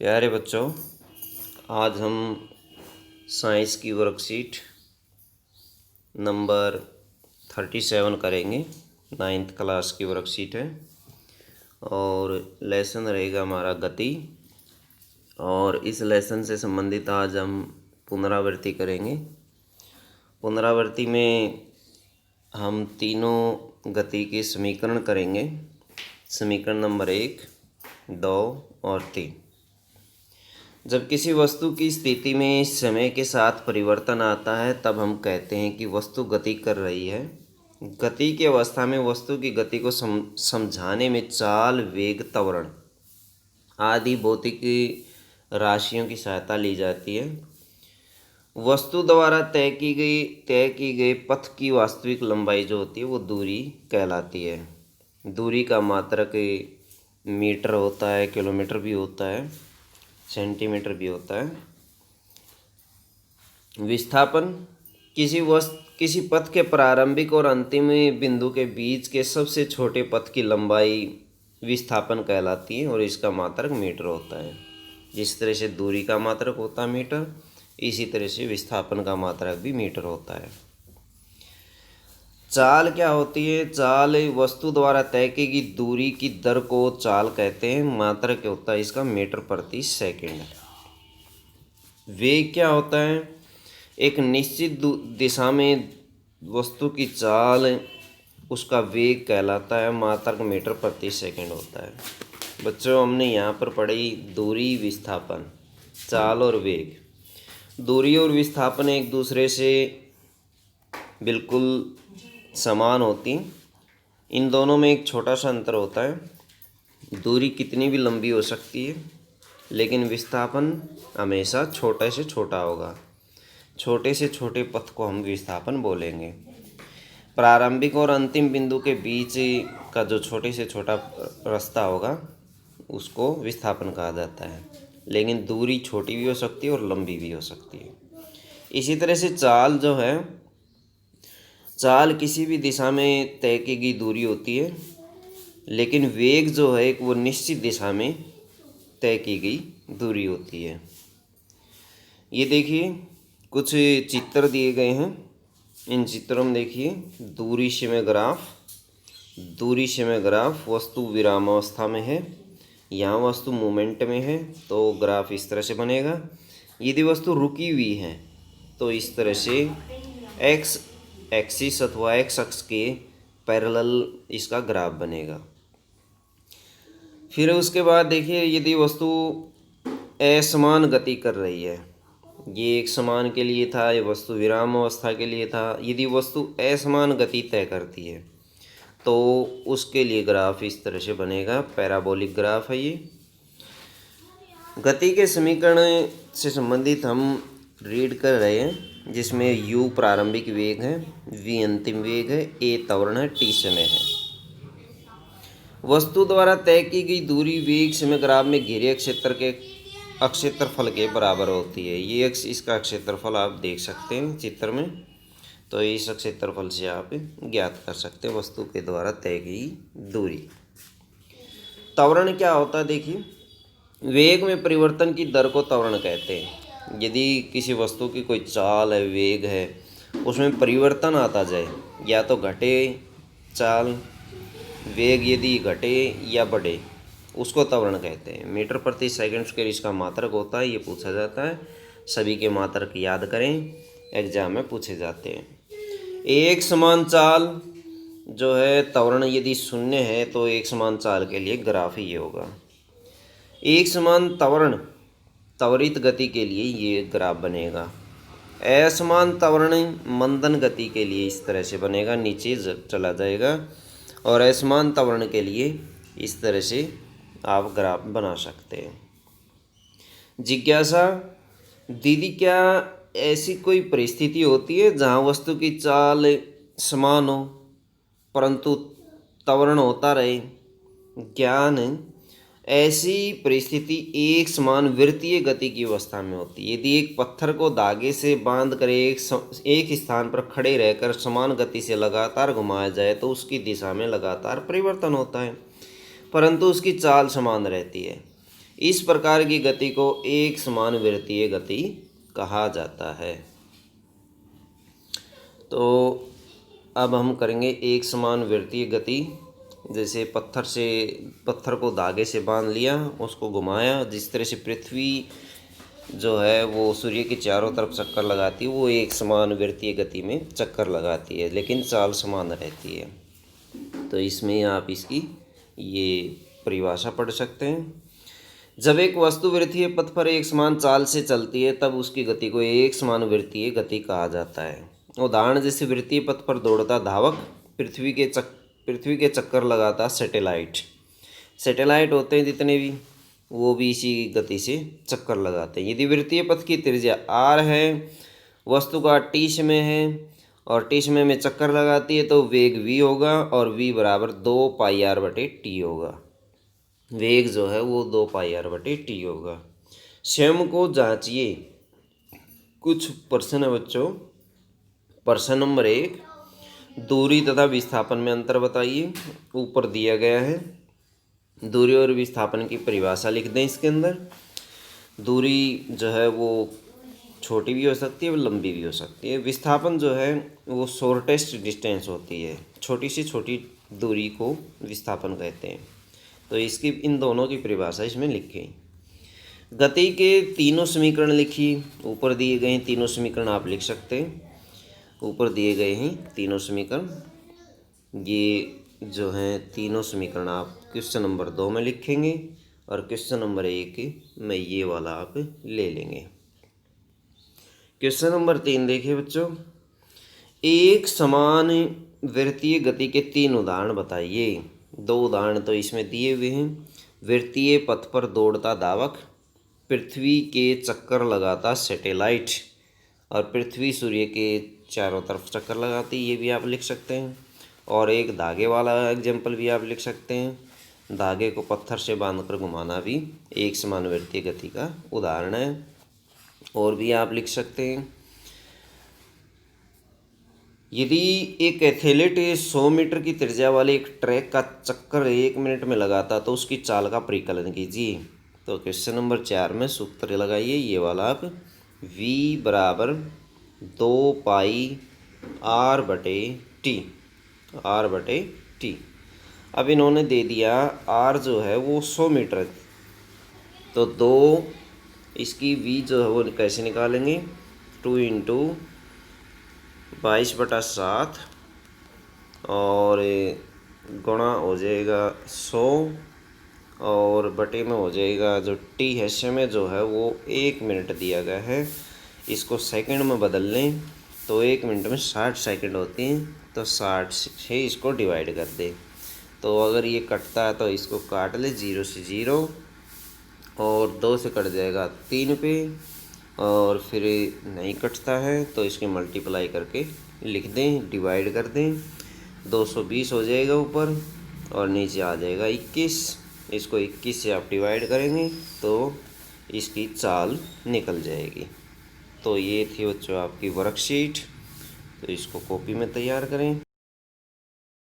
प्यारे बच्चों, आज हम साइंस की वर्कशीट नंबर 37 करेंगे। 9th क्लास की वर्कशीट है और लेसन रहेगा हमारा गति। और इस लेसन से संबंधित आज हम पुनरावृत्ति करेंगे। पुनरावृत्ति में हम तीनों गति के समीकरण करेंगे। समीकरण नंबर 1, 2 और 3। जब किसी वस्तु की स्थिति में समय के साथ परिवर्तन आता है तब हम कहते हैं कि वस्तु गति कर रही है। गति की अवस्था में वस्तु की गति को समझाने में चाल, वेग, त्वरण आदि भौतिकी राशियों की सहायता ली जाती है। वस्तु द्वारा तय की गई पथ की वास्तविक लंबाई जो होती है वो दूरी कहलाती है। दूरी का मात्रक मीटर होता है, किलोमीटर भी होता है, सेंटीमीटर भी होता है। विस्थापन किसी पथ के प्रारंभिक और अंतिम बिंदु के बीच के सबसे छोटे पथ की लंबाई विस्थापन कहलाती है और इसका मात्रक मीटर होता है। जिस तरह से दूरी का मात्रक होता है मीटर, इसी तरह से विस्थापन का मात्रक भी मीटर होता है। चाल क्या होती है? चाल वस्तु द्वारा तय की गई दूरी की दर को चाल कहते हैं। मात्रक क्या होता है इसका? मीटर प्रति सेकंड। वेग क्या होता है? एक निश्चित दिशा में वस्तु की चाल, उसका वेग कहलाता है। मात्रक मीटर प्रति सेकंड होता है। बच्चों, हमने यहाँ पर पढ़ी दूरी, विस्थापन, चाल और वेग। दूरी और विस्थापन एक दूसरे से बिल्कुल समान होती। इन दोनों में एक छोटा सा अंतर होता है। दूरी कितनी भी लंबी हो सकती है, लेकिन विस्थापन हमेशा छोटे से छोटा होगा। छोटे से छोटे पथ को हम विस्थापन बोलेंगे। प्रारंभिक और अंतिम बिंदु के बीच का जो छोटे से छोटा रास्ता होगा उसको विस्थापन कहा जाता है। लेकिन दूरी छोटी भी हो सकती है और लंबी भी हो सकती है। इसी तरह से चाल जो है, चाल किसी भी दिशा में तय की गई दूरी होती है, लेकिन वेग जो है एक वो निश्चित दिशा में तय की गई दूरी होती है। ये देखिए, कुछ चित्र दिए गए हैं। इन चित्रों में देखिए, दूरी समय ग्राफ वस्तु विरामावस्था में है। यहाँ वस्तु मूवमेंट में है तो ग्राफ इस तरह से बनेगा। यदि वस्तु रुकी हुई है तो इस तरह से एक्स एक्सिस अथवा एक्स अक्ष के पैरेलल इसका ग्राफ बनेगा। फिर उसके बाद देखिए, यदि वस्तु असमान गति कर रही है, ये एक समान के लिए था, ये वस्तु विराम अवस्था के लिए था। यदि वस्तु असमान गति तय करती है तो उसके लिए ग्राफ इस तरह से बनेगा। पैराबोलिक ग्राफ है ये। गति के समीकरण से संबंधित हम रीड कर रहे हैं, जिसमें u प्रारंभिक वेग है, v अंतिम वेग है, a त्वरण है, t समय है। वस्तु द्वारा तय की गई दूरी वेग समय ग्राफ में घेरे क्षेत्रफल के बराबर होती है। ये इसका क्षेत्रफल आप देख सकते हैं चित्र में। तो इस क्षेत्रफल से आप ज्ञात कर सकते हैं वस्तु के द्वारा तय की दूरी। त्वरण क्या होता है? देखिए, वेग में परिवर्तन की दर को त्वरण कहते हैं। यदि किसी वस्तु की कोई चाल है, वेग है, उसमें परिवर्तन आता जाए, या तो घटे चाल, वेग यदि घटे या बढ़े, उसको त्वरण कहते हैं। मीटर प्रति सेकंड के इसका मात्रक होता है। ये पूछा जाता है। सभी के मात्रक याद करें, एग्जाम में पूछे जाते हैं। एक समान चाल जो है, त्वरण यदि शून्य है तो एक समान चाल के लिए ग्राफ ही ये होगा। एक समान त्वरण त्वरित गति के लिए ये ग्राफ बनेगा। असमान त्वरण मंदन गति के लिए इस तरह से बनेगा, नीचे चला जाएगा। और असमान त्वरण के लिए इस तरह से आप ग्राफ बना सकते हैं। जिज्ञासा: दीदी, क्या ऐसी कोई परिस्थिति होती है जहाँ वस्तु की चाल समान हो परंतु त्वरण होता रहे? ज्ञान: ऐसी परिस्थिति एक समान वृत्तीय गति की अवस्था में होती है। यदि एक पत्थर को धागे से बांध कर एक स्थान पर खड़े रहकर समान गति से लगातार घुमाया जाए तो उसकी दिशा में लगातार परिवर्तन होता है, परंतु उसकी चाल समान रहती है। इस प्रकार की गति को एक समान वृत्तीय गति कहा जाता है। तो अब हम करेंगे एक समान वृत्तीय गति। जैसे पत्थर को धागे से बांध लिया, उसको घुमाया, जिस तरह से पृथ्वी जो है वो सूर्य के चारों तरफ चक्कर लगाती है, वो एक समान वृत्तीय गति में चक्कर लगाती है, लेकिन चाल समान रहती है। तो इसमें आप इसकी ये परिभाषा पढ़ सकते हैं। जब एक वस्तु वृत्तीय पथ पर एक समान चाल से चलती है तब उसकी गति को एक समान वृत्तीय गति कहा जाता है। उदाहरण जैसे वृत्तीय पथ पर दौड़ता धावक, पृथ्वी के चक्कर लगाता सैटेलाइट होते हैं जितने भी, वो भी इसी गति से चक्कर लगाते हैं। यदि वृत्तीय पथ की त्रिज्या r है, वस्तु का t समय है और t समय में चक्कर लगाती है, तो वेग v होगा और v बराबर 2πr/t होगा। वेग जो है वो 2πr/t होगा। स्वयं को जांचिए। कुछ प्रश्न है बच्चों। प्रश्न नंबर 1, दूरी तथा विस्थापन में अंतर बताइए। ऊपर दिया गया है। दूरी और विस्थापन की परिभाषा लिख दें इसके अंदर। दूरी जो है वो छोटी भी हो सकती है और लंबी भी हो सकती है। विस्थापन जो है वो शॉर्टेस्ट डिस्टेंस होती है, छोटी से छोटी दूरी को विस्थापन कहते हैं। तो इसकी इन दोनों की परिभाषा इसमें लिखें। गति के तीनों समीकरण लिखिए। ऊपर दिए गए हैं तीनों समीकरण आप लिख सकते हैं। ऊपर दिए गए हैं तीनों समीकरण, ये जो हैं तीनों समीकरण आप क्वेश्चन नंबर 2 में लिखेंगे और क्वेश्चन नंबर 1 में ये वाला आप ले लेंगे। क्वेश्चन नंबर 3 देखिए बच्चों। एक समान वृत्तीय गति के 3 उदाहरण बताइए। 2 उदाहरण तो इसमें दिए हुए हैं। वृत्तीय पथ पर दौड़ता धावक, पृथ्वी के चक्कर लगाता सैटेलाइट और पृथ्वी सूर्य के चारों तरफ चक्कर लगाती, ये भी आप लिख सकते हैं। और एक धागे वाला एग्जाम्पल भी आप लिख सकते हैं। धागे को पत्थर से बांधकर घुमाना भी एक समान वृत्तीय गति का उदाहरण है। और भी आप लिख सकते हैं। यदि एक एथलीट 100 मीटर की त्रिज्या वाले एक ट्रैक का चक्कर 1 मिनट में लगाता तो उसकी चाल का परिकलन कीजिए। तो क्वेश्चन नंबर 4 में सूत्र लगाइए ये वाला आप। v बराबर 2πr/t। अब इन्होंने दे दिया r जो है वो 100 मीटर, तो 2 इसकी v जो है वो कैसे निकालेंगे। 2 × 22/7 और गुणा हो जाएगा 100 और बटे में हो जाएगा जो t है, समय जो है वो 1 मिनट दिया गया है। इसको सेकंड में बदल लें तो 1 मिनट में 60 सेकंड होती हैं, तो 60 से इसको डिवाइड कर दें। तो अगर ये कटता है तो इसको काट ले 0 से 0 और 2 से कट जाएगा 3 पे, और फिर नहीं कटता है तो इसके मल्टीप्लाई करके लिख दें, डिवाइड कर दें। 220 हो जाएगा ऊपर और नीचे आ जाएगा 21। इसको 21 से आप डिवाइड करेंगे तो इसकी चाल निकल जाएगी। तो ये थी बच्चों आपकी वर्कशीट। तो इसको कॉपी में तैयार करें।